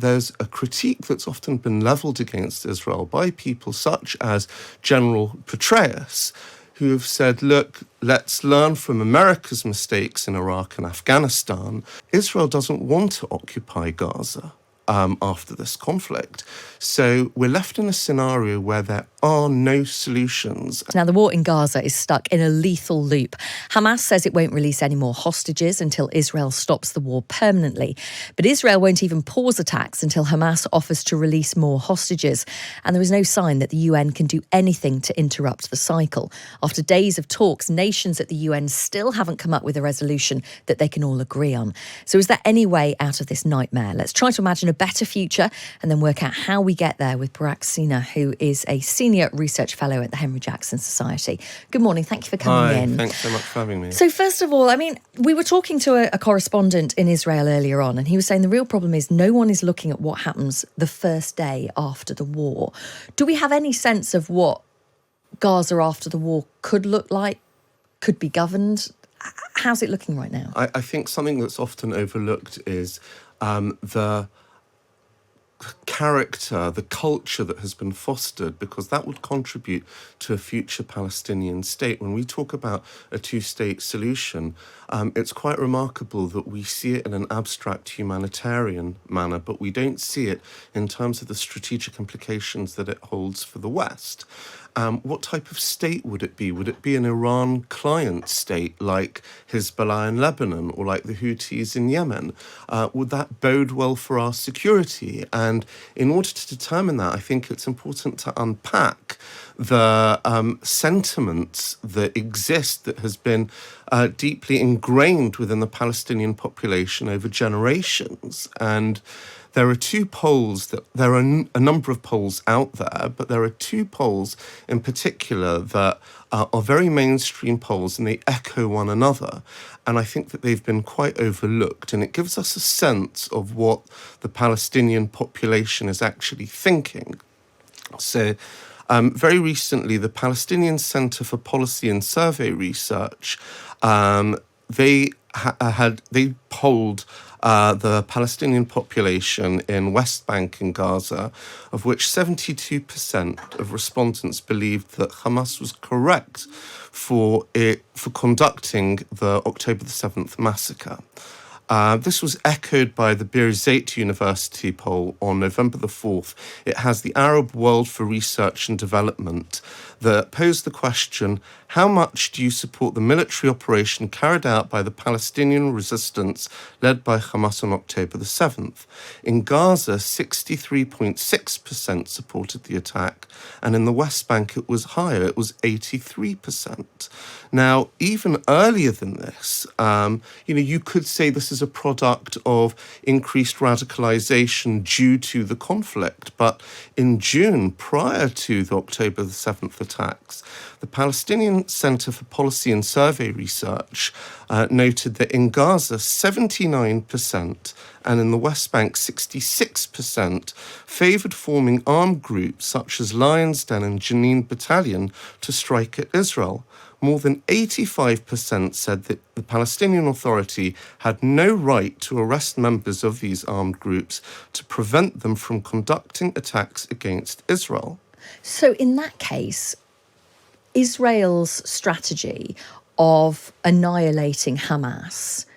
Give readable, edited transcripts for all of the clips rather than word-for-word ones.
there's a critique that's often been levelled against Israel by people such as General Petraeus, who have said, look, let's learn from America's mistakes in Iraq and Afghanistan. Israel doesn't want to occupy Gaza after this conflict. So we're left in a scenario where there are no solutions. Now, the war in Gaza is stuck in a lethal loop. Hamas says it won't release any more hostages until Israel stops the war permanently. But Israel won't even pause attacks until Hamas offers to release more hostages. And there is no sign that the UN can do anything to interrupt the cycle. After days of talks, nations at the UN still haven't come up with a resolution that they can all agree on. So is there any way out of this nightmare? Let's try to imagine a better future and then work out how we get there with Barak, who is a senior research fellow at the Henry Jackson Society. Good morning. Thank you for coming in. Thanks so much for having me. So first of all, I mean, we were talking to a correspondent in Israel earlier on, and he was saying the real problem is no one is looking at what happens the first day after the war. Do we have any sense of what Gaza after the war could look like, could be governed? How's it looking right now? I think something that's often overlooked is the character, the culture that has been fostered, because that would contribute to a future Palestinian state. When we talk about a two-state solution, it's quite remarkable that we see it in an abstract humanitarian manner, but we don't see it in terms of the strategic implications that it holds for the West. What type of state would it be? Would it be an Iran client state like Hezbollah in Lebanon or like the Houthis in Yemen? Would that bode well for our security? And in order to determine that, I think it's important to unpack the sentiments that exist that has been deeply ingrained within the Palestinian population over generations. And there are two poles there are a number of polls out there, but there are two polls in particular that are very mainstream polls, and they echo one another. And I think that they've been quite overlooked, and it gives us a sense of what the Palestinian population is actually thinking. So, very recently, the Palestinian Center for Policy and Survey Research, they polled the Palestinian population in West Bank and Gaza, of which 72% of respondents believed that Hamas was correct for conducting the October the 7th massacre. This was echoed by the Birzeit University poll on November the 4th. It has the Arab World for Research and Development that posed the question, how much do you support the military operation carried out by the Palestinian resistance led by Hamas on October the 7th? In Gaza, 63.6% supported the attack, and in the West Bank it was higher, it was 83%. Now, even earlier than this, you could say this is a product of increased radicalization due to the conflict. But in June, prior to the October the 7th attacks, the Palestinian Center for Policy and Survey Research noted that in Gaza, 79% and in the West Bank, 66% favoured forming armed groups such as Lion's Den and Jenin Battalion to strike at Israel. More than 85% said that the Palestinian Authority had no right to arrest members of these armed groups to prevent them from conducting attacks against Israel. So in that case, Israel's strategy of annihilating Hamas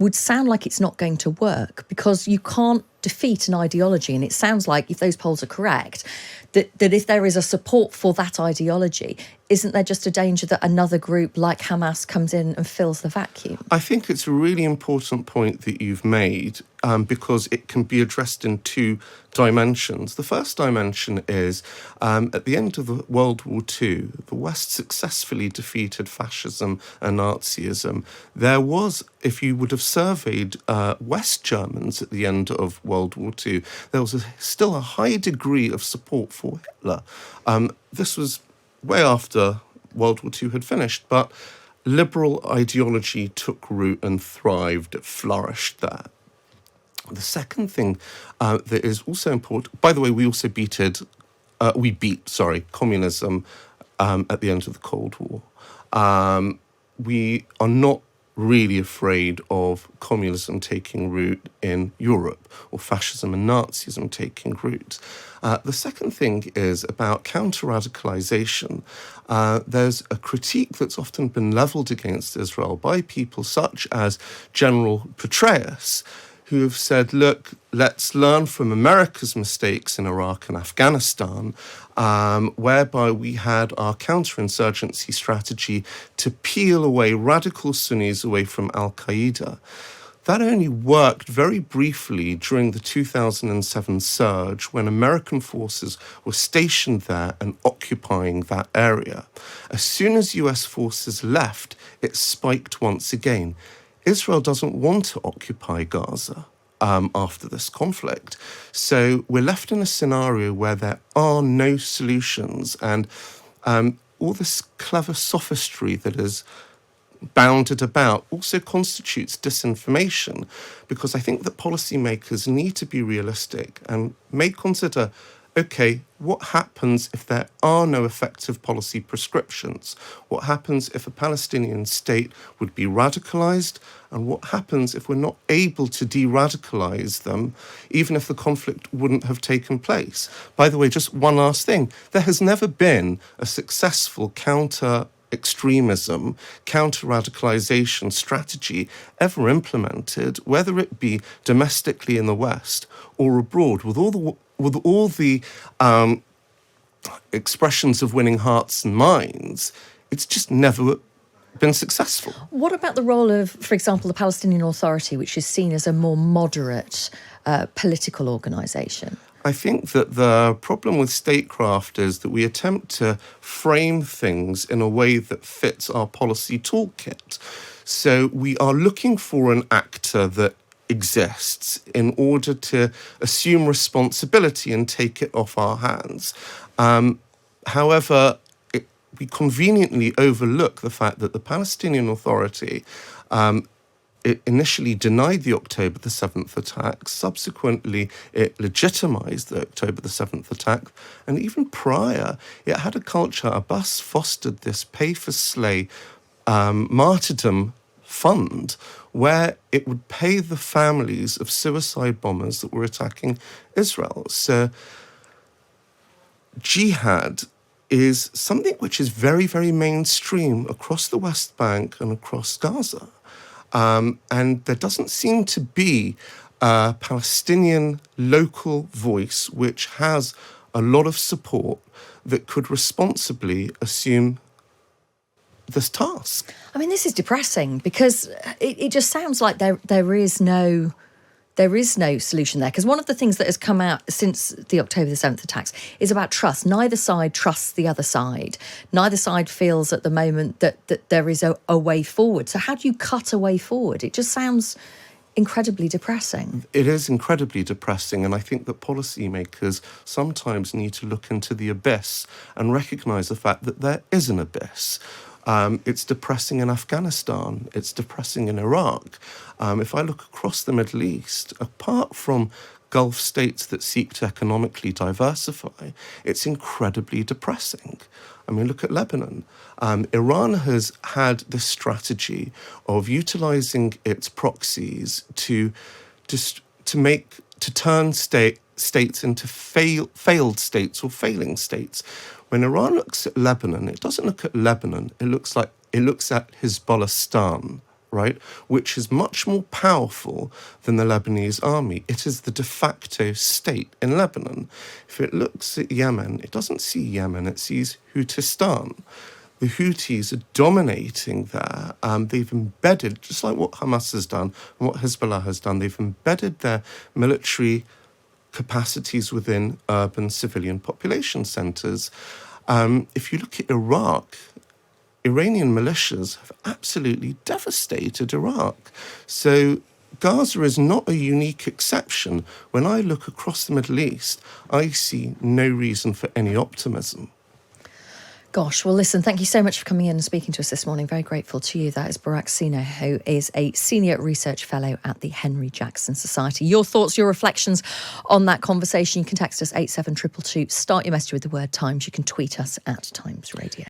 would sound like it's not going to work, because you can't defeat an ideology. And it sounds like, if those polls are correct, that if there is a support for that ideology, isn't there just a danger that another group like Hamas comes in and fills the vacuum? I think it's a really important point that you've made, because it can be addressed in two dimensions. The first dimension is, at the end of World War II, the West successfully defeated fascism and Nazism. There was, if you would have surveyed West Germans at the end of World War II, there was still a high degree of support for Hitler. This was way after World War II had finished, but liberal ideology took root and thrived, it flourished there. The second thing that is also important, by the way, we also beat communism at the end of the Cold War. We are not really afraid of communism taking root in Europe or fascism and Nazism taking root. The second thing is about counter-radicalization. There's a critique that's often been leveled against Israel by people such as General Petraeus, who have said, look, let's learn from America's mistakes in Iraq and Afghanistan, whereby we had our counterinsurgency strategy to peel away radical Sunnis away from al-Qaeda. That only worked very briefly during the 2007 surge when American forces were stationed there and occupying that area. As soon as US forces left, it spiked once again. Israel doesn't want to occupy Gaza after this conflict. So we're left in a scenario where there are no solutions, and all this clever sophistry that is bounded about also constitutes disinformation, because I think that policymakers need to be realistic and may consider, okay, what happens if there are no effective policy prescriptions? What happens if a Palestinian state would be radicalized? And what happens if we're not able to de-radicalize them, even if the conflict wouldn't have taken place? By the way, just one last thing. There has never been a successful counter-extremism, counter-radicalization strategy ever implemented, whether it be domestically in the West or abroad, with all the expressions of winning hearts and minds. It's just never been successful. What about the role of, for example, the Palestinian Authority, which is seen as a more moderate political organisation? I think that the problem with statecraft is that we attempt to frame things in a way that fits our policy toolkit. So we are looking for an actor that exists in order to assume responsibility and take it off our hands. However, we conveniently overlook the fact that the Palestinian Authority it initially denied the October the 7th attack. Subsequently, it legitimized the October the 7th attack. And even prior, it had a culture. Abbas fostered this pay-for-slay martyrdom fund where it would pay the families of suicide bombers that were attacking Israel. So jihad is something which is very, very mainstream across the West Bank and across Gaza. And there doesn't seem to be a Palestinian local voice which has a lot of support that could responsibly assume this task. I mean, this is depressing because it just sounds like there is no solution there. Because one of the things that has come out since the October the 7th attacks is about trust. Neither side trusts the other side. Neither side feels at the moment that there is a way forward. So how do you cut a way forward? It just sounds incredibly depressing. It is incredibly depressing, and I think that policymakers sometimes need to look into the abyss and recognise the fact that there is an abyss. It's depressing in Afghanistan. It's depressing in Iraq. If I look across the Middle East, apart from Gulf states that seek to economically diversify, it's incredibly depressing. I mean, look at Lebanon. Iran has had this strategy of utilising its proxies to turn states into failed states or failing states. When Iran looks at Lebanon, it doesn't look at Lebanon. It looks at Hezbollah, right, which is much more powerful than the Lebanese army. It is the de facto state in Lebanon. If it looks at Yemen, it doesn't see Yemen, it sees Houthis. The Houthis are dominating there. They've embedded, just like what Hamas has done and what Hezbollah has done, they've embedded their military capacities within urban civilian population centres. If you look at Iraq, Iranian militias have absolutely devastated Iraq. So Gaza is not a unique exception. When I look across the Middle East, I see no reason for any optimism. Gosh, well, listen, thank you so much for coming in and speaking to us this morning. Very grateful to you. That is Barak, who is a Senior Research Fellow at the Henry Jackson Society. Your thoughts, your reflections on that conversation, you can text us 87222. Start your message with the word Times. You can tweet us at Times Radio.